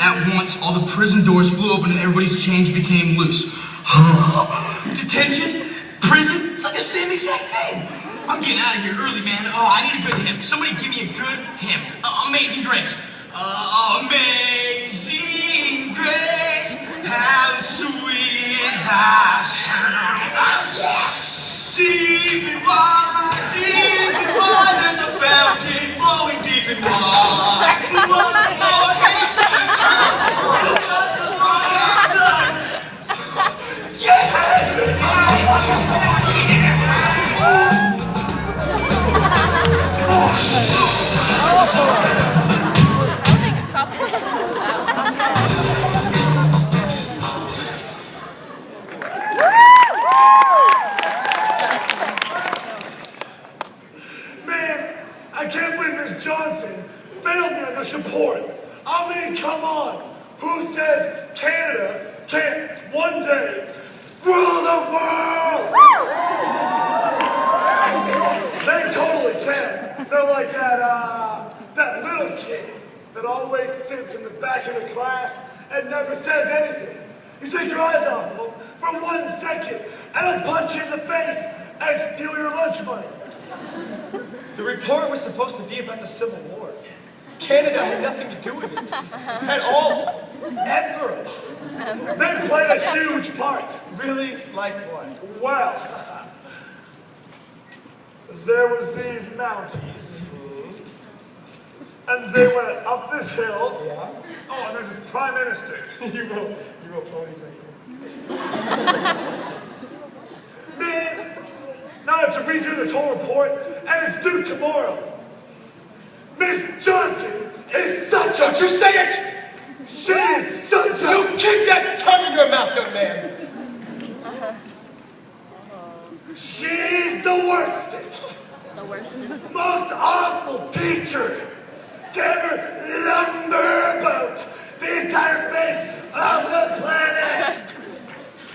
At once, all the prison doors flew open and everybody's chains became loose. Detention? Prison? It's like the same exact thing. I'm getting out of here early, man. Oh, I need a good hymn. Somebody give me a good hymn. Amazing Grace. Amazing Grace, how sweet the sound. Deep and wide, there's a fountain flowing deep and wide. I can't believe Miss Johnson failed me on this report. I mean, come on. Who says Canada can't one day rule the world? They totally can. They're like that little kid that always sits in the back of the class and never says anything. You take your eyes off of him for 1 second and he'll punch you in the face and steal your lunch money. The report was supposed to be about the Civil War. Canada had nothing to do with it. At all. Ever. They played a huge part. Really? Like what? Well, there was these Mounties. And they went up this hill. Yeah? Oh, and there's this Prime Minister. you wrote ponies right here. Man, now I have to redo this whole report, and it's due tomorrow. Miss Johnson is such a... Don't you say it! She is such a... You keep that tongue in your mouth, young man! She's the worstest. The worstest. Most awful teacher to ever lumber about the entire face of the planet.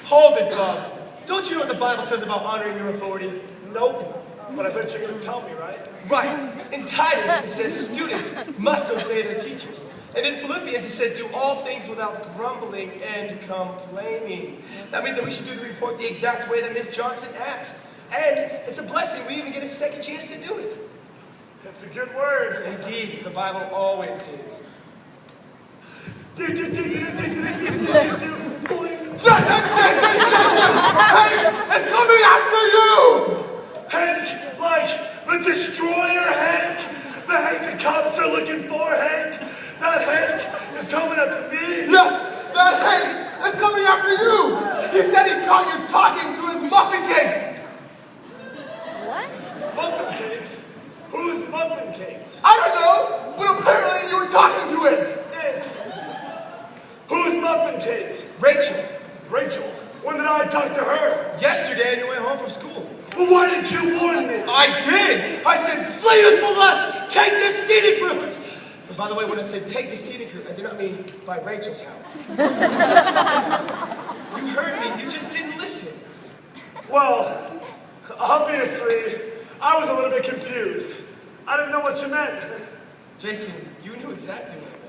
Hold it, Bob. Don't you know what the Bible says about honoring your authority? Nope. But I bet you're going to tell me, right? Right. In Titus, it says students must obey their teachers. And in Philippians, it says do all things without grumbling and complaining. That means that we should do the report the exact way that Miss Johnson asked. And it's a blessing we even get a second chance to do it. That's a good word. Indeed, the Bible always is. Hey, it's coming after you! Hank, like the destroyer Hank? The Hank the cops are looking for, Hank? That Hank is coming after me? Yes, that Hank is coming after you! He said he caught you talking to his muffin cakes! What? Muffin cakes? Who's muffin cakes? I don't know, but apparently you were talking to it! It. Who's muffin cakes? Rachel. Rachel? When did I talk to her? Yesterday on your way home from school. Well, why didn't you warn me? I did! I said, flee with full lust, take the scenic route! And by the way, when I said take the scenic route, I did not mean by Rachel's house. You heard me, you just didn't listen. Well, obviously, I was a little bit confused. I didn't know what you meant. Jason, you knew exactly what I meant.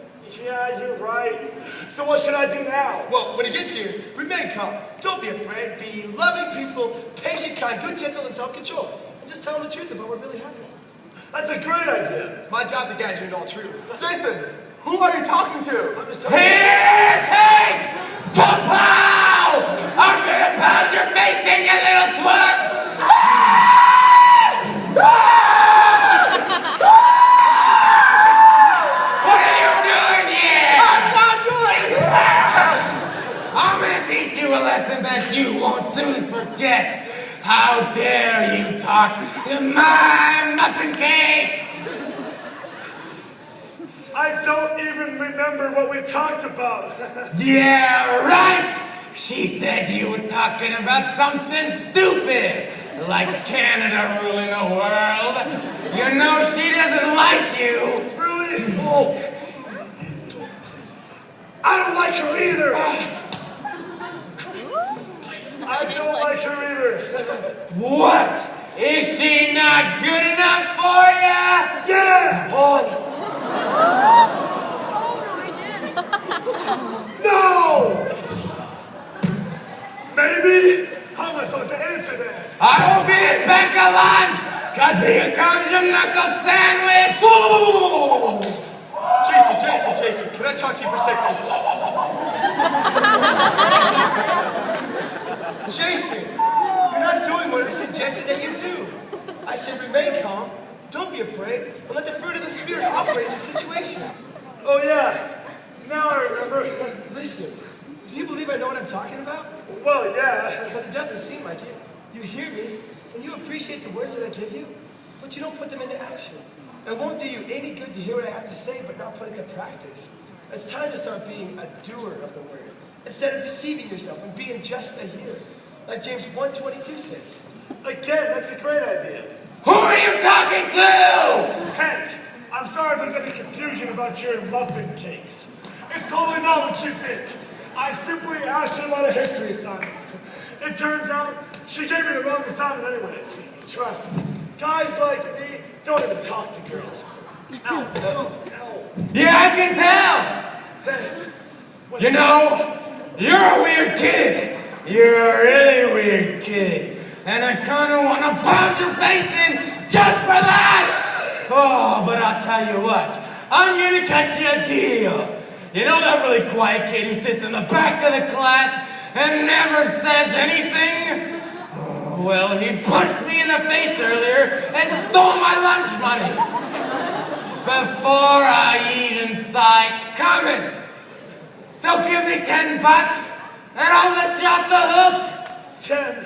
Yeah, you're right. So what should I do now? Well, when he gets here, remain calm. Don't be afraid. Be loving, peaceful, patient, kind, good, gentle, and self-control. And just tell him the truth about what really happened. That's a great idea. It's my job to guide you into all truth. Jason, who are you talking to? I'm just talking. Here's Hank! Pow! I'm gonna pound your face in, you little twerp! What are you doing here? I'm not doing it! I'm gonna teach you a lesson that you won't soon forget. How dare you talk to my muffin cake? I don't even remember what we talked about. Yeah, right! She said you were talking about something stupid, like Canada ruling the world. You know she doesn't like you. Really? Oh. I don't like her either. I don't like her either. What? Is she not good enough for ya? Yeah! Oh. Oh, no, I did. lunch, cause here comes your knuckle sandwich. Whoa! Jason, can I talk to you for a second? Jason, you're not doing what I suggested that you do. I said remain calm, don't be afraid, and let the fruit of the Spirit operate in the situation. Oh yeah, now I remember. Listen, do you believe I know what I'm talking about? Well, yeah. Because it doesn't seem like it. You hear me, and you appreciate the words that I give you, but you don't put them into action. It won't do you any good to hear what I have to say, but not put it to practice. It's time to start being a doer of the word, instead of deceiving yourself and being just a hearer. Like James 1:22 says. Again, that's a great idea. Who are you talking to? Hank, I'm sorry if there's any confusion about your muffin cakes. It's totally not what you think. I simply asked her about a history assignment. It turns out she gave me the wrong assignment anyways. Trust me, guys like me don't even talk to girls. Ow. Yeah, I can tell. Thanks. You know, you're a weird kid. You're a really weird kid. And I kinda wanna pound your face in just for that! Oh, but I'll tell you what, I'm gonna cut you a deal. You know that really quiet kid who sits in the back of the class and never says anything? Oh, well, he punched me in the face earlier and stole my lunch money. Before I even saw it coming. So give me $10 and I'll let you off the hook. 10.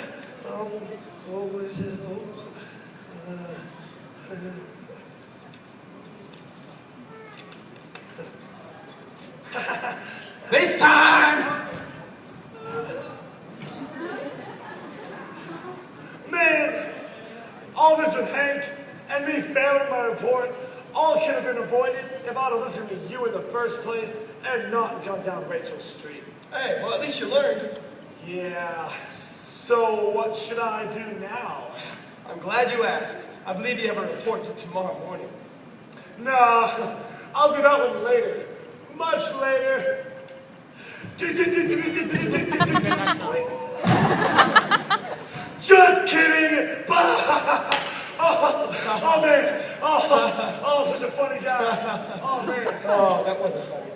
What was it? This time! Man, all this with Hank and me failing my report, all could have been avoided if I'd have listened to you in the first place and not gone down Rachel's street. Hey, well, at least you learned. Yeah, so what should I do now? I'm glad you asked. I believe you have a report to tomorrow morning. Nah, I'll do that one later. Much later. Just kidding! Oh man! Oh, I'm such a funny guy. Oh man! Oh, that wasn't funny.